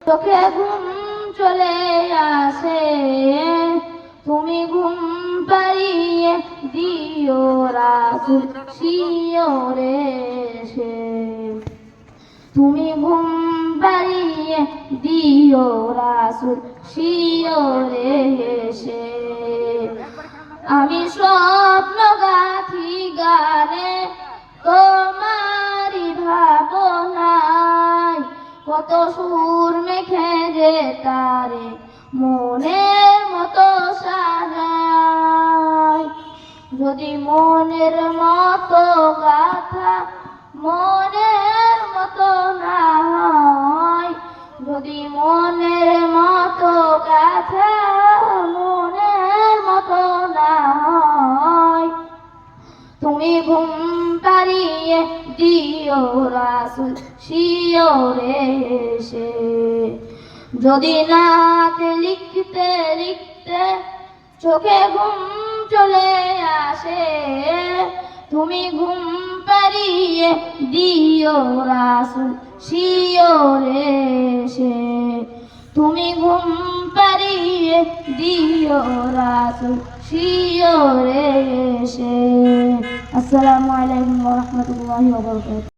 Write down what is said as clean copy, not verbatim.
চোখে ঘুম চলে আসে, তুমি ঘুম পাড়িয়ে দিও রাসূল শিয়রে এসে। তুমি ঘুম পাড়িয়ে দিও রাসূল শিয়রে এসে। আমি স্বপ্ন গাথি গানে তোমারি ভাবনায়, কত সুর মেখে যে তারে মনের মতো সাজায়। যদি মনের মতো গাথা মনের মতো না হয়, যদি মনের মতো গাথা মনের মতো না হয়, তুমি ঘুম পাড়িয়ে দিও রাসূল শিয়রে এসে। যদি নাতে লিখতে লিখতে চোখে ঘুম চলে আসে, তুমি ঘুম পাড়িয়ে দিও রাসূল শিয়রে এসে। তুমি ঘুম পাড়িয়ে দিও রাসূল শিয়রে এসে। আসসালামু আলাইকুম ওয়া রাহমাতুল্লাহি ওয়া বারাকাতুহু।